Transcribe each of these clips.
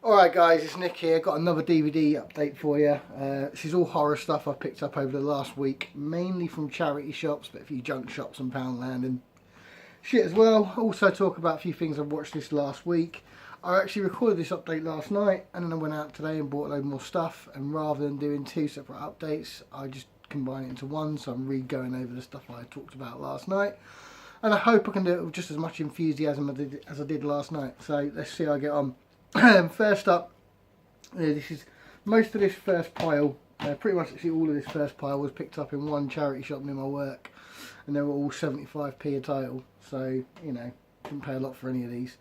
Alright guys, it's Nick here. Got another DVD update for you. This is all horror stuff I've picked up over the last week, mainly from charity shops, but a few junk shops and Poundland and shit as well. Also talk about a few things I've watched this last week. I actually recorded this update last night and then I went out today and bought a load more stuff, and rather than doing two separate updates, I just combine it into one, so I'm re-going over the stuff I talked about last night. And I hope I can do it with just as much enthusiasm as I did last night. So let's see how I get on. First up, this is most of this first pile, pretty much actually all of this first pile was picked up in one charity shop near my work, and they were all 75p a title, so you know, didn't pay a lot for any of these.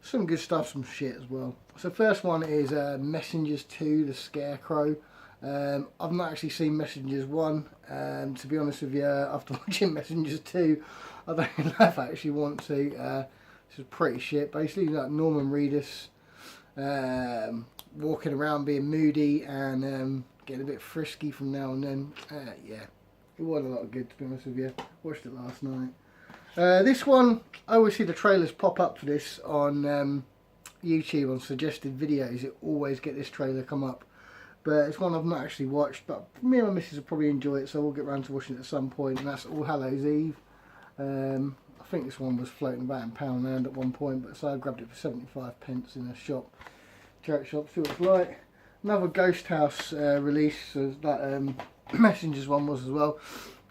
Some good stuff, some shit as well. So first one is Messengers 2, The Scarecrow. I've not actually seen Messengers 1, to be honest with you. After watching Messengers 2, I don't know if I actually want to. This is pretty shit. Basically like Norman Reedus walking around being moody and getting a bit frisky from now and then. Yeah, it wasn't a lot of good, to be honest with you. Watched it last night. This one, I always see the trailers pop up for this on YouTube on suggested videos. It always get this trailer come up, but it's one I've not actually watched, but me and my missus will probably enjoy it, so we'll get around to watching it at some point, and that's All Hallows Eve. I think this one was floating about in Poundland at one point, but so I grabbed it for 75p in a shop, charity shop, see what it's like. Another Ghost House release, as that Messengers one was as well.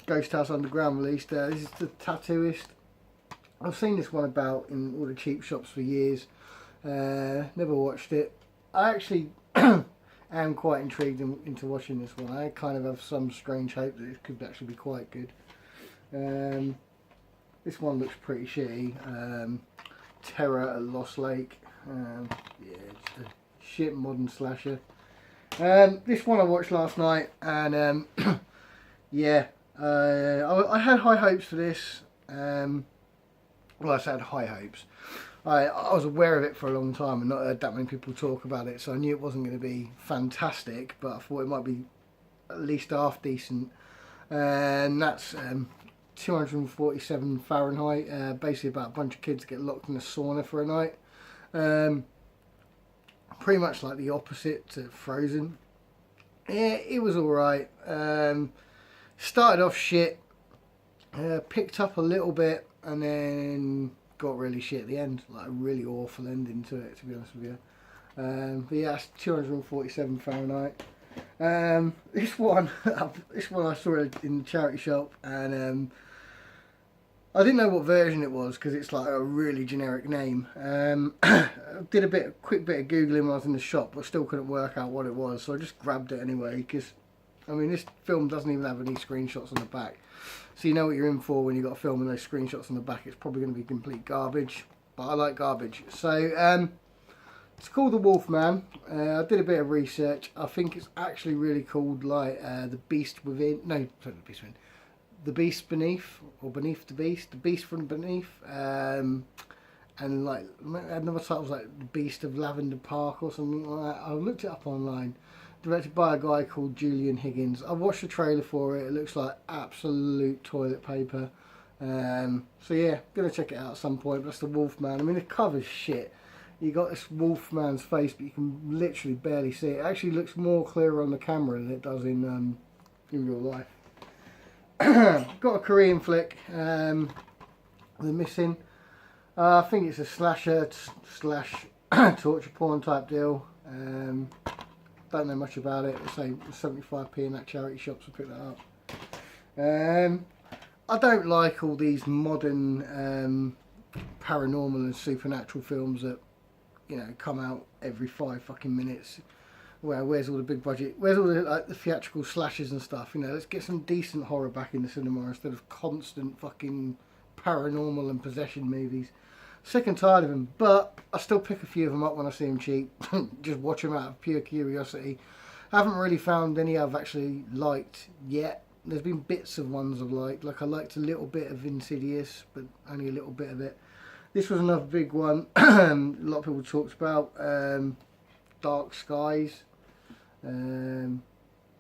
Ghost House Underground released. This is The Tattooist. I've seen this one about in all the cheap shops for years. Never watched it. I actually am quite intrigued into watching this one. I kind of have some strange hope that it could actually be quite good. This one looks pretty shitty. Terror at Lost Lake. Yeah, just a shit modern slasher. This one I watched last night, and yeah, I had high hopes for this. Well, I said high hopes. I was aware of it for a long time and not heard that many people talk about it, so I knew it wasn't going to be fantastic, but I thought it might be at least half decent. And that's 247 Fahrenheit, basically about a bunch of kids get locked in a sauna for a night. Pretty much like the opposite to Frozen. Yeah, it was alright. Started off shit, picked up a little bit, and then got really shit at the end. Like a really awful ending to it, to be honest with you. But yeah, that's 247 Fahrenheit. This one I saw in the charity shop, and I didn't know what version it was because it's like a really generic name. I did a quick bit of googling when I was in the shop, but still couldn't work out what it was, so I just grabbed it anyway. Because I mean, this film doesn't even have any screenshots on the back, so you know what you're in for when you've got a film with those screenshots on the back. It's probably going to be complete garbage, but I like garbage. So it's called The Wolfman. I did a bit of research. I think it's actually really called like The Beast Within. No, sorry, The Beast Within. The Beast Beneath, or Beneath the Beast. The Beast from Beneath. And like another title was like The Beast of Lavender Park or something like that. I looked it up online. Directed by a guy called Julian Higgins. I watched the trailer for it. It looks like absolute toilet paper. So yeah, gonna check it out at some point. But that's The Wolfman. I mean, the cover's shit. You got this Wolfman's face, but you can literally barely see it. It actually looks more clearer on the camera than it does in real life. Got a Korean flick, The Missing. I think it's a slasher slash torture porn type deal. Don't know much about it. It's say 75p in that charity shop, so pick that up. I don't like all these modern paranormal and supernatural films that, you know, come out every 5 fucking minutes. Well, where's all the big budget? Where's all the like the theatrical slashes and stuff? You know, let's get some decent horror back in the cinema instead of constant fucking paranormal and possession movies. Sick and tired of them, but I still pick a few of them up when I see them cheap. Just watch them out of pure curiosity. I haven't really found any I've actually liked yet. There's been bits of ones I've liked. Like I liked a little bit of Insidious, but only a little bit of it. This was another big one. A lot of people talked about Dark Skies. Yeah,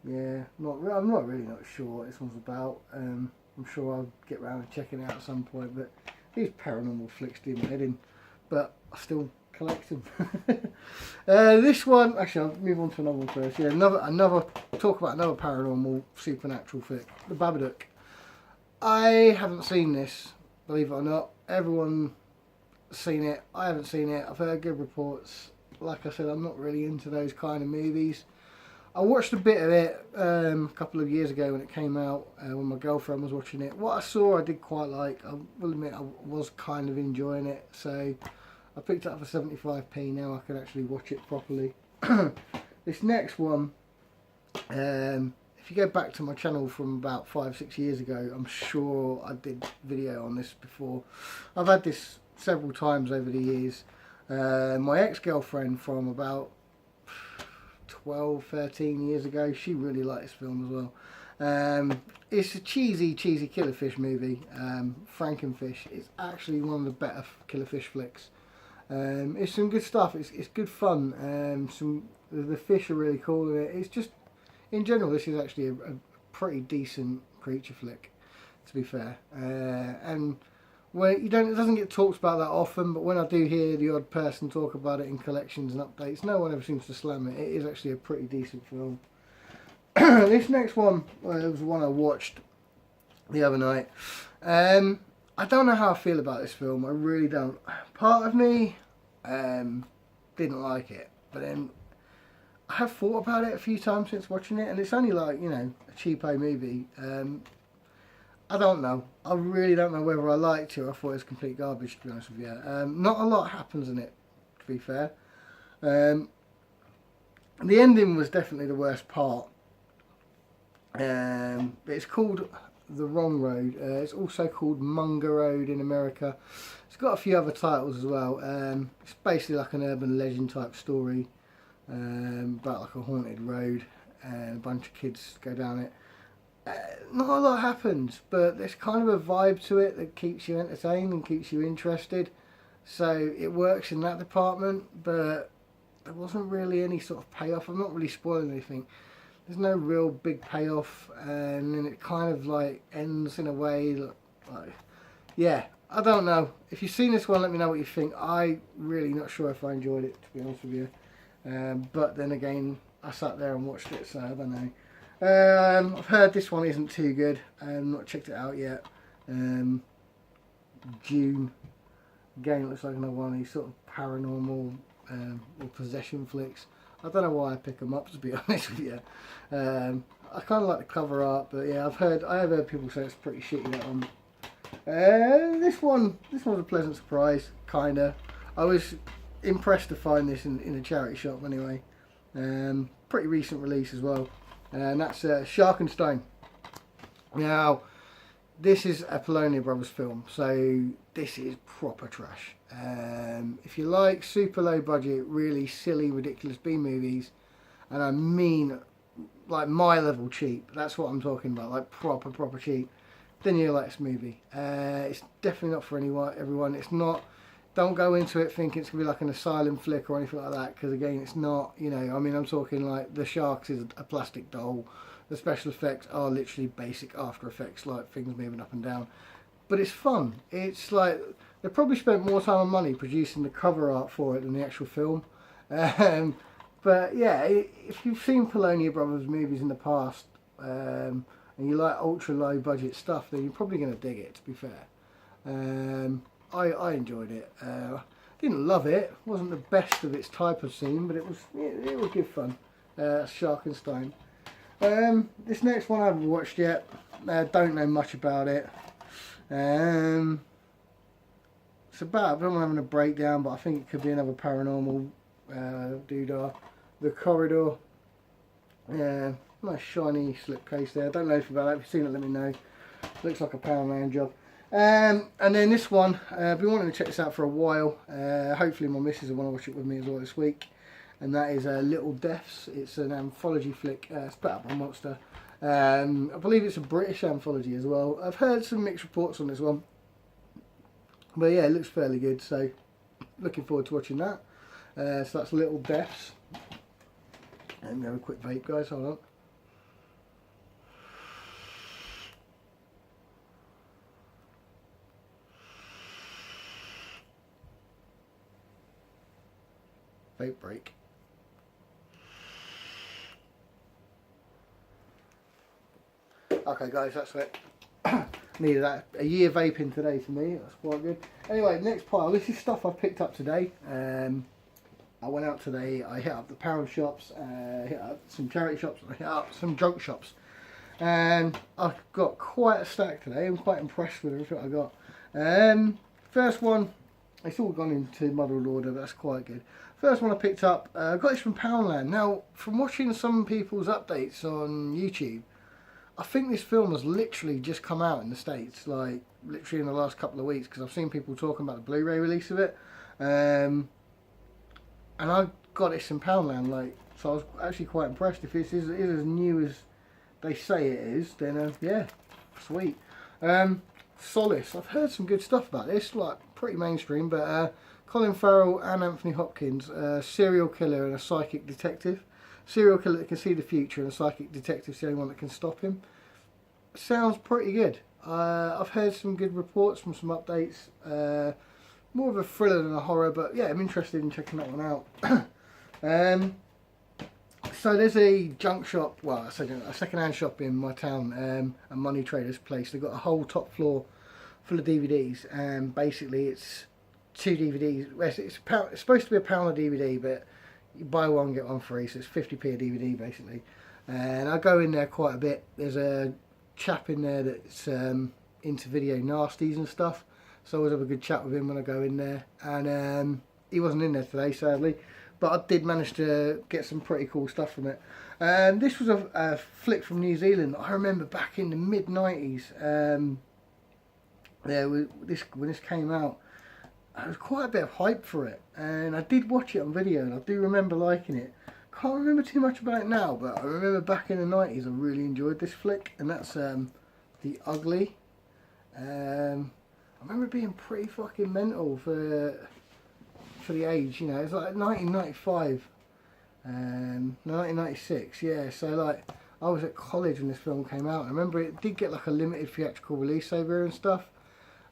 I'm not really sure what this one's about. I'm sure I'll get around and checking it out at some point, but these paranormal flicks do my head in. But I still collecting. This one, actually, I'll move on to another one first. Yeah, another talk about another paranormal supernatural flick, The Babadook. I haven't seen this, believe it or not. Everyone's seen it. I haven't seen it. I've heard good reports. Like I said, I'm not really into those kind of movies. I watched a bit of it a couple of years ago when it came out, when my girlfriend was watching it. What I saw I did quite like. I will admit I was kind of enjoying it, so I picked it up for 75p. Now I can actually watch it properly. This next one, if you go back to my channel from about 5-6 years ago, I'm sure I did video on this before. I've had this several times over the years. My ex-girlfriend from about 12-13 years ago, she really liked this film as well. It's a cheesy killer fish movie. Frankenfish. It's actually one of the better killer fish flicks. It's some good stuff. It's good fun. The fish are really cool in it. It's just, in general, this is actually a pretty decent creature flick, to be fair. And where it doesn't get talked about that often, but when I do hear the odd person talk about it in collections and updates, no one ever seems to slam it. It is actually a pretty decent film. This next one was one I watched the other night. I don't know how I feel about this film. I really don't. Part of me didn't like it, but then I have thought about it a few times since watching it, and it's only like, you know, a cheapo movie. I don't know. I really don't know whether I liked it or I thought it was complete garbage, to be honest with you. Not a lot happens in it, to be fair. The ending was definitely the worst part. It's called The Wrong Road. It's also called Munger Road in America. It's got a few other titles as well. It's basically like an urban legend type story about like a haunted road and a bunch of kids go down it. Not a lot happens, but there's kind of a vibe to it that keeps you entertained and keeps you interested. So it works in that department, but there wasn't really any sort of payoff. I'm not really spoiling anything. There's no real big payoff, and then it kind of like ends in a way like, yeah, I don't know. If you've seen this one, let me know what you think. I'm really not sure if I enjoyed it, to be honest with you. But then again, I sat there and watched it, so I don't know. I've heard this one isn't too good. I've not checked it out yet. June. Again, it looks like another one of these sort of paranormal or possession flicks. I don't know why I pick them up, to be honest with you. I kind of like the cover art, but yeah, I have heard people say it's pretty shitty, that one. This one's a pleasant surprise, kinda. I was impressed to find this in a charity shop anyway. Pretty recent release as well. And that's Shark and Stone. Now, this is a Polonia Brothers film, so this is proper trash. If you like super low budget, really silly, ridiculous B movies, and I mean like my level cheap, that's what I'm talking about, like proper cheap, then you'll like this movie. It's definitely not for everyone. It's not. Don't go into it thinking it's going to be like an asylum flick or anything like that, because again, it's not, you know, I mean, I'm talking like the sharks is a plastic doll, the special effects are literally basic After Effects, like things moving up and down, but it's fun. It's like, they probably spent more time and money producing the cover art for it than the actual film. But yeah, if you've seen Polonia Brothers movies in the past, and you like ultra low budget stuff, then you're probably going to dig it, to be fair. I enjoyed it. Didn't love it. Wasn't the best of its type of scene, but it was good fun. Shark and Stone. This next one I haven't watched yet. Don't know much about it. It's about I'm having a breakdown, but I think it could be another paranormal doodah. The Corridor. Nice shiny slipcase there. Don't know anything about that. If you've seen it, let me know. Looks like a Power Man job. And then this one, I've been wanting to check this out for a while. Hopefully my missus will want to watch it with me as well this week. And that is Little Deaths. It's an anthology flick. It's put up by Monster. I believe it's a British anthology as well. I've heard some mixed reports on this one. But yeah, it looks fairly good. So looking forward to watching that. So that's Little Deaths. Let me have a quick vape, guys. Hold on. Vape break. Okay guys, that's it. Needed that. A year vaping today for me, that's quite good. Anyway, next pile, this is stuff I picked up today. I went out today, I hit up the pound shops, hit up some charity shops, I hit up some junk shops. And I've got quite a stack today. I'm quite impressed with everything I got. First one, it's all gone into muddled order, but that's quite good. First one I picked up, I got this from Poundland. Now, from watching some people's updates on YouTube, I think this film has literally just come out in the States, like literally in the last couple of weeks, because I've seen people talking about the Blu-ray release of it. And I got this in Poundland, like, so I was actually quite impressed. If it is as new as they say it is, then yeah, sweet. Solace, I've heard some good stuff about this, like pretty mainstream, but Colin Farrell and Anthony Hopkins, serial killer and a psychic detective. Serial killer that can see the future and a psychic detective's the only one that can stop him. Sounds pretty good. I've heard some good reports from some updates. More of a thriller than a horror, but yeah, I'm interested in checking that one out. So there's a junk shop, well, a second-hand shop in my town, a money trader's place. They've got a whole top floor full of DVDs, and basically it's 2 DVDs. It's supposed to be £1 a DVD, but you buy one get one free, so it's 50p a DVD basically. And I go in there quite a bit. There's a chap in there that's into video nasties and stuff, so I always have a good chat with him when I go in there. And he wasn't in there today, sadly, but I did manage to get some pretty cool stuff from it. And this was a flick from New Zealand. I remember back in the mid-90s, when this came out, there was quite a bit of hype for it, and I did watch it on video, and I do remember liking it. Can't remember too much about it now, but I remember back in the 90s I really enjoyed this flick, and that's The Ugly. I remember it being pretty fucking mental for the age, you know. It's like 1995, 1996, yeah. So like, I was at college when this film came out. I remember it did get like a limited theatrical release over here and stuff.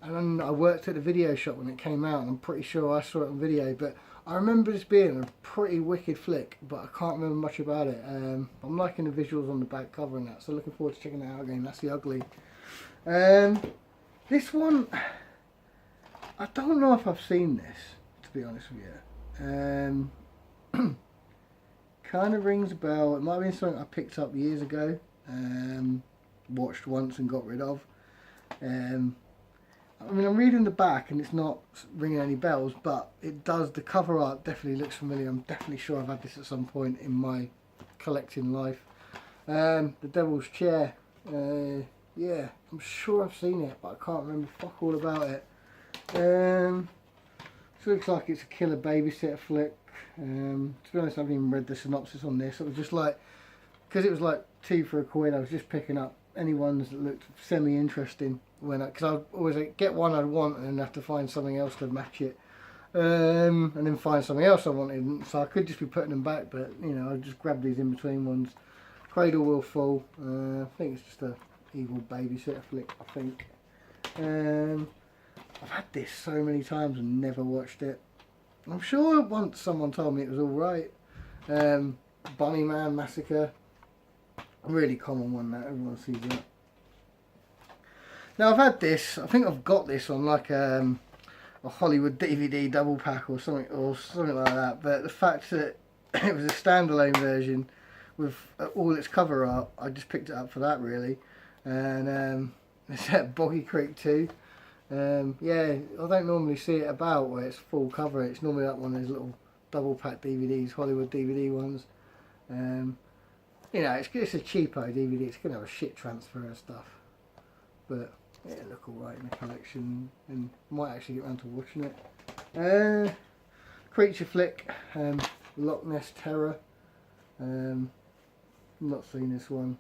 And then I worked at the video shop when it came out, and I'm pretty sure I saw it on video. But I remember this being a pretty wicked flick, but I can't remember much about it. I'm liking the visuals on the back cover and that, so looking forward to checking it out again. That's The Ugly. This one, I don't know if I've seen this, to be honest with you. Kind of rings a bell. It might have been something I picked up years ago, watched once and got rid of. I mean, I'm reading the back and it's not ringing any bells, but it does, the cover art definitely looks familiar. I'm definitely sure I've had this at some point in my collecting life. The Devil's Chair, yeah, I'm sure I've seen it, but I can't remember fuck all about it. So it looks like it's a killer babysitter flick. To be honest, I haven't even read the synopsis on this. It was just like, because it was like 2 for £1, I was just picking up any ones that looked semi-interesting, because I'd always get one I'd want and then have to find something else to match it, and then find something else I wanted, so I could just be putting them back, but you know, I just grabbed these in between ones. Cradle Will Fall, I think it's just a evil babysitter flick, I think. I've had this so many times and never watched it. I'm sure once someone told me it was alright. Bunnyman Massacre, really common one that everyone sees that. Now I've had this, I think I've got this on like a Hollywood DVD double pack or something like that, but the fact that it was a standalone version with all its cover art, I just picked it up for that really. And it's at Boggy Creek 2. Yeah, I don't normally see it about where it's full cover. It's normally like one of those little double pack DVDs, Hollywood DVD ones. You know, it's a cheapo DVD. It's gonna have a shit transfer and stuff, but yeah, it look alright in the collection, and might actually get around to watching it. Creature flick, Loch Ness Terror. Not seen this one.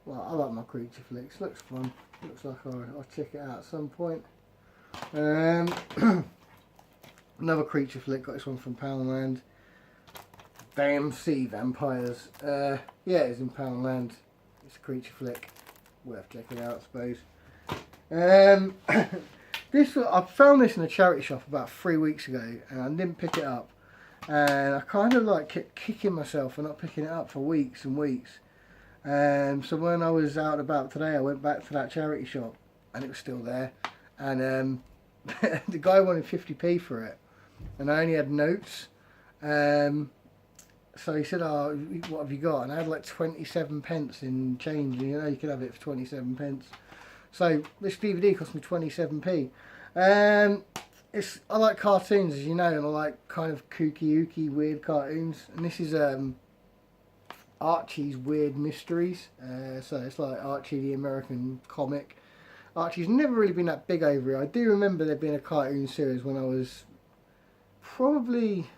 Well, I like my creature flicks. Looks fun. Looks like I'll check it out at some point. Another creature flick. Got this one from Poundland. Damn Sea Vampires. Yeah, it's in Poundland. It's a creature flick. Worth checking out, I suppose. I found this in a charity shop about 3 weeks ago, and I didn't pick it up. and I kind of like kept kicking myself for not picking it up for weeks and weeks. So when I was out and about today, I went back to that charity shop and it was still there, and the guy wanted 50p for it, and I only had notes. So he said, "Oh, what have you got?" And I had like 27 pence in change. You know, you could have it for 27 pence. So this DVD cost me 27p. I like cartoons, as you know, and I like kind of kooky, ooky, weird cartoons. And this is Archie's Weird Mysteries. So it's like Archie the American comic. Archie's never really been that big over here. I do remember there being a cartoon series when I was probably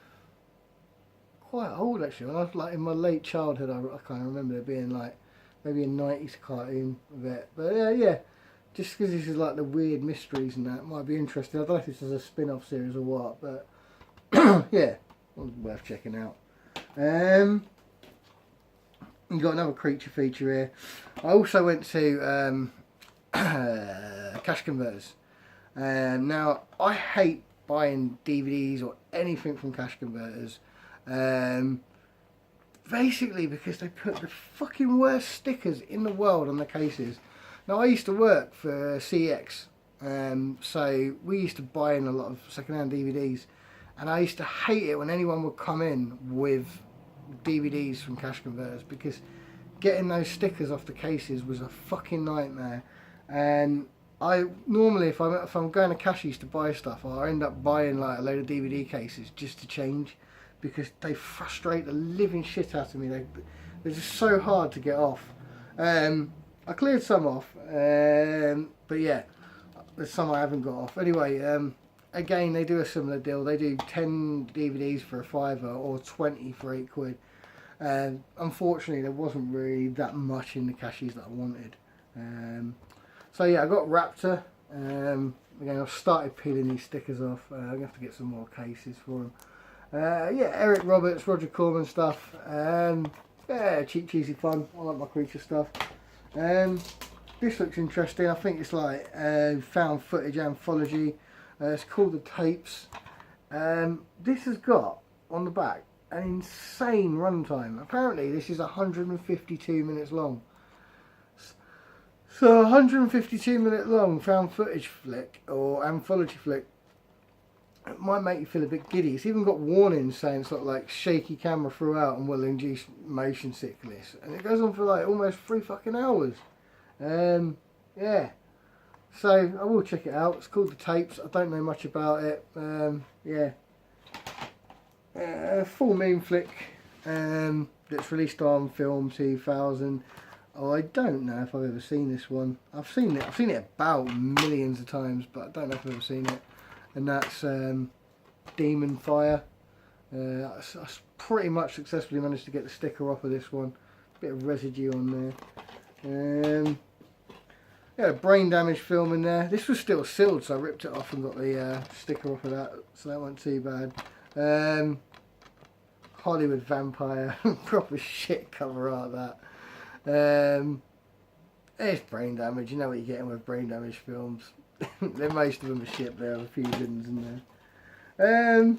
quite old, actually. When I was like in my late childhood, I kind of remember there being like maybe a 90s cartoon of it. But yeah, just because this is like the Weird Mysteries and that, it might be interesting. I don't know if this is a spin-off series or what, but yeah, worth checking out. You've got another creature feature here. I also went to cash converters. Now, I hate buying DVDs or anything from cash converters. Basically because they put the fucking worst stickers in the world on the cases. Now, I used to work for CX, so we used to buy in a lot of second-hand DVDs, and I used to hate it when anyone would come in with DVDs from cash converters, because getting those stickers off the cases was a fucking nightmare. And I normally, if I'm going to cashies to buy stuff, I end up buying like a load of DVD cases just to change, because they frustrate the living shit out of me. They're just so hard to get off. I cleared some off, but yeah, there's some I haven't got off. Anyway, again, they do a similar deal. They do 10 DVDs for a fiver or 20 for £8. Unfortunately, there wasn't really that much in the cashies that I wanted. So yeah, I got Raptor. Again, I've started peeling these stickers off. I'm going to have to get some more cases for them. Yeah, Eric Roberts, Roger Corman stuff. Yeah, cheap, cheesy fun. I like my creature stuff. This looks interesting. I think it's like found footage anthology. It's called The Tapes. This has got on the back an insane runtime. Apparently this is 152 minutes long. So 152 minute long found footage flick or anthology flick. It might make you feel a bit giddy. It's even got warnings saying it's got like shaky camera throughout and will induce motion sickness. And it goes on for like almost 3 fucking hours. Yeah. So I will check it out. It's called The Tapes. I don't know much about it. Yeah. Full moon flick that's released on Film 2000. Oh, I don't know if I've ever seen this one. I've seen it about millions of times, but I don't know if I've ever seen it. And that's Demon Fire. I pretty much successfully managed to get the sticker off of this one. Bit of residue on there. Yeah, brain damage film in there. This was still sealed, so I ripped it off and got the sticker off of that, so that wasn't too bad. Hollywood Vampire, proper shit cover art that. It's brain damage. You know what you're getting with brain damage films. Most of them are shit. There are a few good ones in there.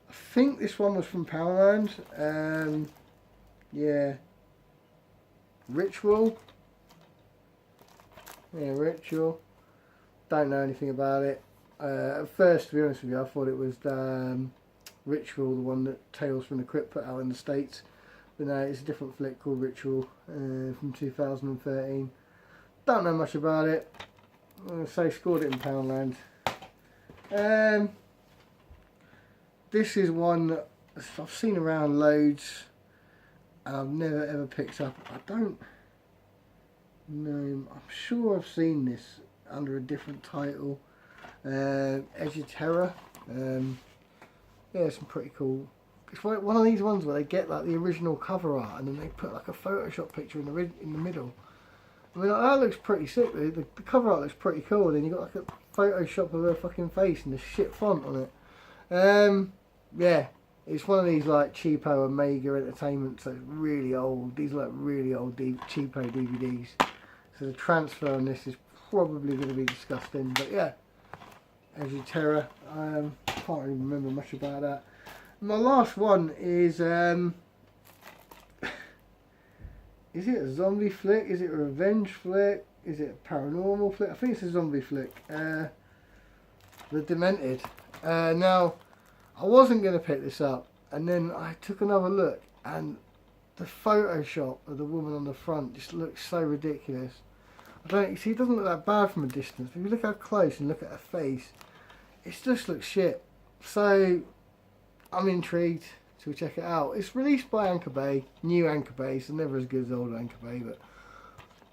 I think this one was from Powerland. Yeah. Ritual. Yeah, Ritual. Don't know anything about it. At first, to be honest with you, I thought it was Ritual, the one that Tales from the Crypt put out in the States. But no, it's a different flick called Ritual from 2013. Don't know much about it. I'm going to say scored it in Poundland. This is one that I've seen around loads and I've never ever picked up. I don't know. I'm sure I've seen this under a different title. Edge of Terror. Yeah, some pretty cool. It's one of these ones where they get like the original cover art and then they put like a Photoshop picture in the middle. I mean, that looks pretty sick. The cover art looks pretty cool. And then you got like a Photoshop of her fucking face and the shit font on it. Yeah, it's one of these like cheapo Omega Entertainment, so it's really old. These are like really old cheapo DVDs. So the transfer on this is probably going to be disgusting. But yeah, Edgy Terror. Can't really remember much about that. My last one is it a zombie flick? Is it a revenge flick? Is it a paranormal flick? I think it's a zombie flick. The Demented. Now, I wasn't going to pick this up, and then I took another look, and the Photoshop of the woman on the front just looks so ridiculous. I don't, you see, it doesn't look that bad from a distance. If you look up close and look at her face, it just looks shit. So, I'm intrigued to check it out. It's released by Anchor Bay, new Anchor Bay, so never as good as old Anchor Bay, but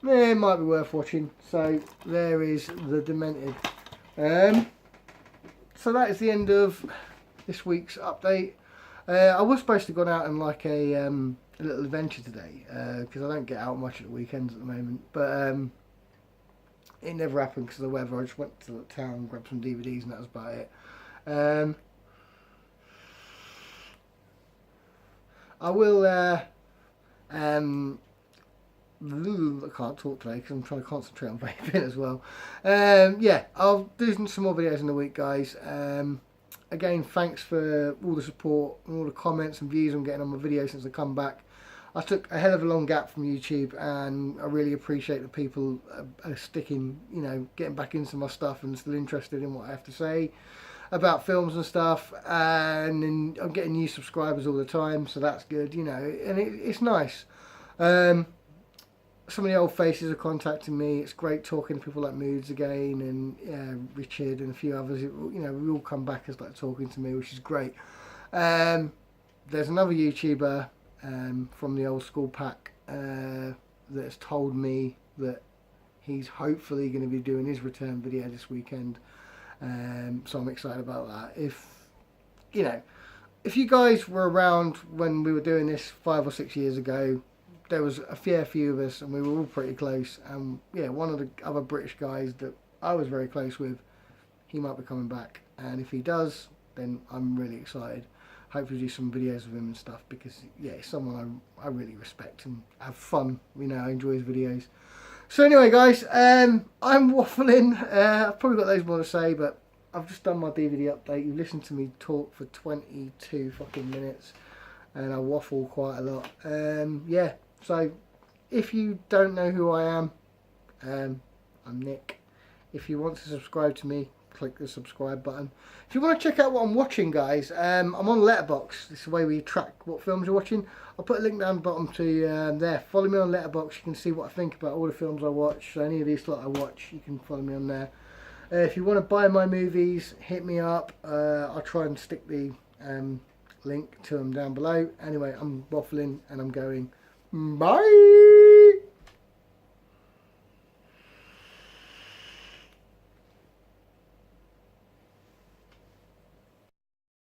it might be worth watching. So, there is The Demented. So that is the end of this week's update. I was supposed to have gone out on like a little adventure today, because I don't get out much at the weekends at the moment, but it never happened because of the weather. I just went to the town and grabbed some DVDs and that was about it. I will I can't talk today because I'm trying to concentrate on vaping as well. Yeah, I'll do some more videos in the week, guys. Again, thanks for all the support and all the comments and views I'm getting on my videos since I come back. I took a hell of a long gap from YouTube, and I really appreciate the people are sticking, you know, getting back into my stuff and still interested in what I have to say about films and stuff. And I'm getting new subscribers all the time, so that's good, you know, and it's nice. Some of the old faces are contacting me. It's great talking to people like Moods again, and Richard and a few others. You know, we all come back and start talking to me, which is great. There's another YouTuber from the old school pack that's told me that he's hopefully going to be doing his return video this weekend. So I'm excited about that. If you guys were around when we were doing this 5 or 6 years ago, there was a fair few of us, and we were all pretty close. And yeah, one of the other British guys that I was very close with, he might be coming back. And if he does, then I'm really excited. Hopefully do some videos with him and stuff, because yeah, he's someone I really respect and have fun. You know, I enjoy his videos. So anyway, guys, I'm waffling. I've probably got loads more to say, but I've just done my DVD update. You've listened to me talk for 22 fucking minutes, and I waffle quite a lot. Yeah. So, if you don't know who I am, I'm Nick. If you want to subscribe to me, click the subscribe button. If you want to check out what I'm watching, guys, I'm on Letterboxd. This is the way we track what films you're watching. I'll put a link down the bottom to there. Follow me on Letterboxd. You can see what I think about all the films I watch. So any of these that I watch, you can follow me on there. If you want to buy my movies, hit me up. I'll try and stick the link to them down below. Anyway, I'm waffling and I'm going. Bye.